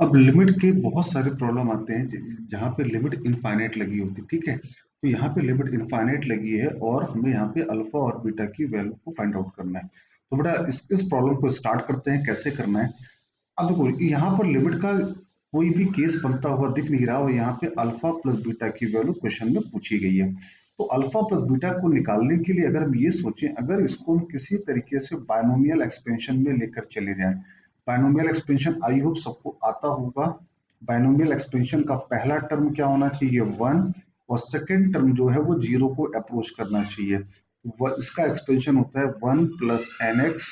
अब लिमिट के बहुत सारे प्रॉब्लम आते हैं जहाँ पे लिमिट इनफाइनाइट लगी होती है, ठीक है। तो यहाँ पे लिमिट इनफाइनाइट लगी है और हमें यहाँ पे अल्फा और बीटा की वैल्यू को फाइंड आउट करना है। तो बेटा इस प्रॉब्लम को स्टार्ट करते हैं, कैसे करना है। अब देखो यहाँ पर लिमिट का कोई भी केस बनता हुआ दिख नहीं रहा और यहाँ पे अल्फा प्लस बीटा की वैल्यू क्वेश्चन में पूछी गई है। तो अल्फा प्लस बीटा को निकालने के लिए अगर हम ये सोचें, अगर इसको हम किसी तरीके से बायनोमियल एक्सपेंशन में लेकर चले जाएं। बायनोमियल एक्सपेंशन आई होप सबको आता होगा। बायनोमियल एक्सपेंशन का पहला टर्म क्या होना चाहिए, वन, और सेकेंड टर्म जो है वो जीरो को अप्रोच करना चाहिए। इसका एक्सपेंशन होता है one plus N X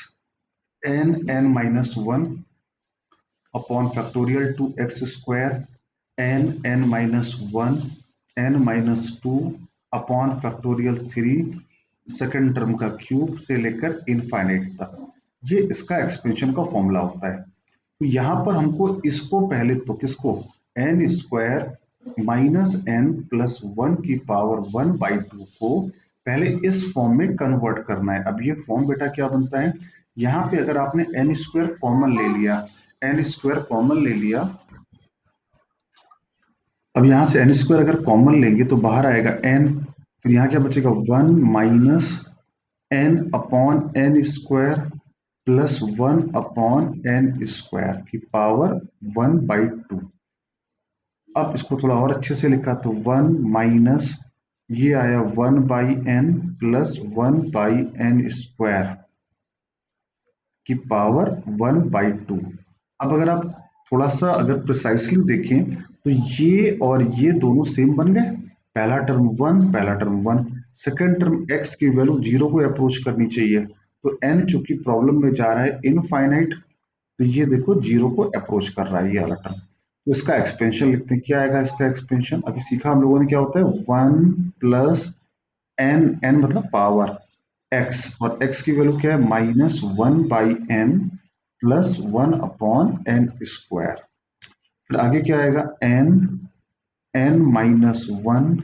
N N minus one upon factorial two X square N N minus one N minus two upon factorial three second term का क्यूब से लेकर इनफाइनाइट तक। ये इसका एक्सपेंशन का फॉर्मूला होता है। तो यहां पर हमको इसको पहले तो किसको, N square minus N plus one की पावर वन बाई टू को पहले इस फॉर्म में कन्वर्ट करना है। अब ये फॉर्म बेटा क्या बनता है, यहाँ पे अगर आपने एन स्क्वायर कॉमन ले लिया, एन स्क्वायर कॉमन ले लिया, अब यहां से एन स्क्वायर अगर कॉमन लेंगे तो बाहर आएगा एन, फिर यहाँ क्या बचेगा one minus N upon N square plus one upon N square की पावर वन बाई टू। अब इसको थोड़ा और अच्छे से लिखा तो वन माइनस ये आया one by N plus one by N square की पावर वन बाई टू। अब अगर आप थोड़ा सा अगर प्रिसाइसली देखें तो ये और ये दोनों सेम बन गए। पहला टर्म वन, पहला term one, second term x की वैल्यू जीरो को अप्रोच करनी चाहिए। तो एन चूंकि प्रॉब्लम में जा रहा है इनफाइनाइट, तो ये देखो जीरो को अप्रोच कर रहा है ये वाला टर्म। तो इसका एक्सपेंशन लिखते हैं, क्या आएगा इसका एक्सपेंशन, अभी सीखा हम लोगों ने क्या होता है, वन प्लस एन, एन मतलब पावर एक्स, और एक्स की वैल्यू क्या है minus one by N plus one upon N square. फिर आगे क्या आएगा n, N minus one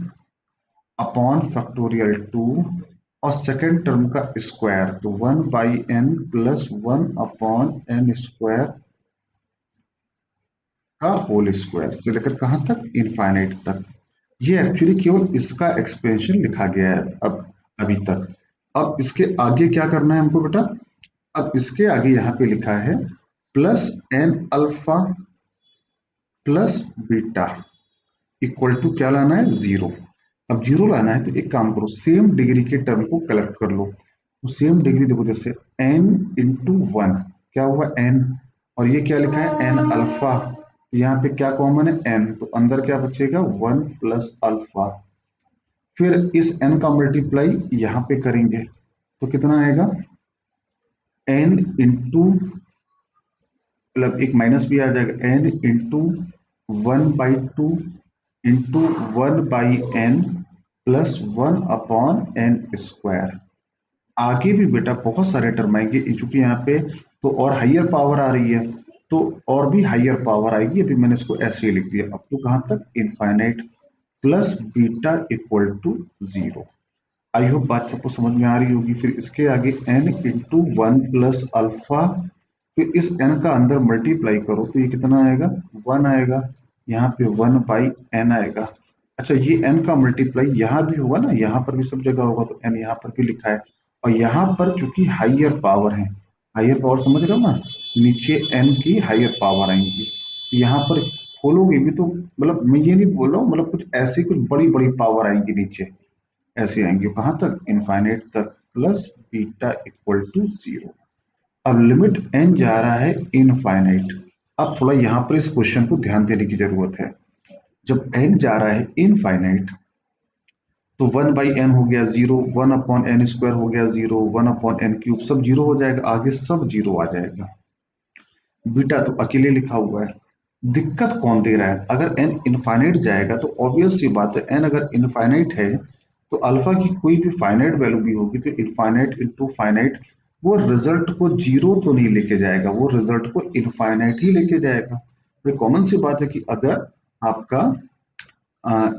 upon factorial two और सेकेंड टर्म का स्क्वायर, तो one by N plus one upon N square का होल स्क्वायर से लेकर कहां तक, इनफाइनाइट तक। ये एक्चुअली केवल इसका एक्सपेंशन लिखा गया है अब अभी तक। अब इसके आगे क्या करना है हमको बेटा, अब इसके आगे यहाँ पे लिखा है plus n alpha plus beta equal to क्या लाना है, जीरो। अब जीरो लाना है तो एक काम करो, सेम डिग्री के टर्म को कलेक्ट कर लो। तो सेम डिग्री देखो, जैसे एन इंटू वन क्या हुआ एन, और ये क्या लिखा है एन अल्फा, यहाँ पे क्या कॉमन है एन, तो अंदर क्या बचेगा वन प्लस अल्फा। फिर इस एन का मल्टीप्लाई यहाँ पे करेंगे तो कितना आएगा एन इंटू, मतलब एक माइनस भी आ जाएगा n into one by two into one by N plus one upon N square. आगे भी बेटा बहुत सारे टर्म आएंगे क्योंकि यहाँ पे तो और हाइयर पावर आ रही है, तो और भी हाइयर पावर आएगी। अभी मैंने इसको ऐसे ही लिख दिया अब तो कहां तक, infinite plus beta equal to zero. I hope बात सबको समझ में आ रही होगी। फिर इसके आगे n into one plus alpha, फिर इस एन का अंदर मल्टीप्लाई करो तो ये कितना आएगा वन आएगा, यहाँ पे वन बाई एन आएगा। अच्छा ये एन का मल्टीप्लाई यहाँ भी होगा ना, यहाँ पर भी सब जगह होगा, तो एन यहाँ पर भी लिखा है। और यहाँ पर चूंकि हाइयर पावर है, हाइयर पावर समझ रहे हो ना, नीचे एन की हाइयर पावर आएंगी, तो यहाँ पर खोलोगे भी तो, मतलब मैं ये नहीं बोल रहा हूँ, मतलब कुछ ऐसी कुछ बड़ी बड़ी पावर आएंगी नीचे, ऐसे आएंगे कहां तक, इनफाइनाइट तक, plus beta equal to zero. अब लिमिट एन जा रहा है इनफाइनाइट। अब थोड़ा यहां पर इस क्वेश्चन को ध्यान देने की जरूरत है। जब एन जा रहा है इनफाइनाइट तो वन बाई एन हो गया zero, one upon N square हो गया zero, one upon n cube सब जीरो हो जाएगा, आगे सब जीरो आ जाएगा। बीटा तो अकेले लिखा हुआ है। दिक्कत कौन दे रहा है, अगर एन इनफाइनाइट जाएगा तो ऑब्वियस सी बात है, एन अगर इनफाइनाइट है तो अल्फा की कोई भी फाइनाइट वैल्यू भी होगी तो इनफाइनाइट इंटू फाइनाइट वो रिजल्ट को जीरो तो नहीं लेके जाएगा, वो रिजल्ट को इनफाइनाइट ही लेके जाएगा। तो कॉमन सी बात है कि अगर आपका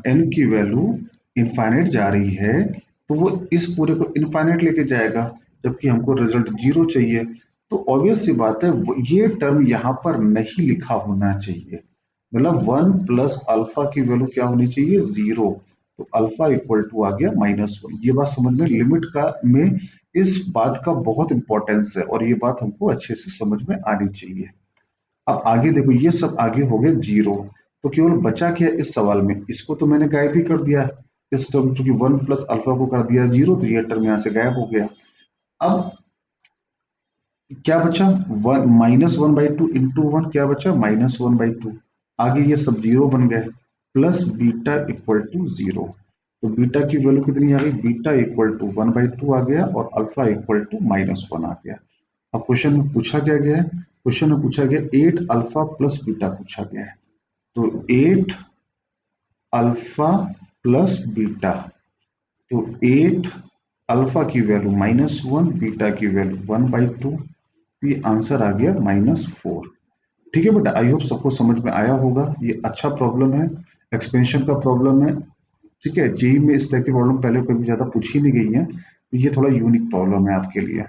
एन की वैल्यू इनफाइनाइट जा रही है तो वो इस पूरे को इनफाइनाइट लेके जाएगा, जबकि हमको रिजल्ट जीरो चाहिए। तो ऑब्वियस सी बात है ये टर्म यहाँ पर नहीं लिखा होना चाहिए। मतलब 1 प्लस अल्फा की वैल्यू क्या होनी चाहिए, 0। तो अल्फा इक्वल टू आ गया -1। ये बात समझ में, लिमिट का में इस बात का बहुत इंपॉर्टेंस है और ये बात हमको अच्छे से समझ में आनी चाहिए। अब आगे देखो, ये सब आगे हो गए जीरो। तो केवल बचा क्या इस सवाल में, इसको तो मैंने गायब ही कर दिया है। इस टर्म चूंकि 1 प्लस अल्फा को कर दिया जीरो, तो ये टर्म यहाँ से गायब हो गया। अब क्या बचा, -1/2 इंटू वन, क्या बचा -1/2। आगे ये सब जीरो बन गए, प्लस बीटा इक्वल टू 0। तो बीटा की वैल्यू कितनी आ गई, बीटा इक्वल टू 1/2 आ गया और अल्फा इक्वल टू -1 आ गया। अब क्वेश्चन में पूछा क्या गया है, क्वेश्चन में पूछा गया 8 अल्फा प्लस बीटा पूछा गया है। तो 8 अल्फा प्लस बीटा, तो 8 अल्फा की वैल्यू -1, बीटा की वैल्यू 1/2। ये आंसर आ गया -4। ठीक है बेटा, आई होप सबको समझ में आया होगा। ये अच्छा प्रॉब्लम है, एक्सपेंशन का प्रॉब्लम है। ठीक है, जेई में इस टाइप की प्रॉब्लम पहले कभी ज्यादा पूछी नहीं गई है, तो ये थोड़ा यूनिक प्रॉब्लम है आपके लिए।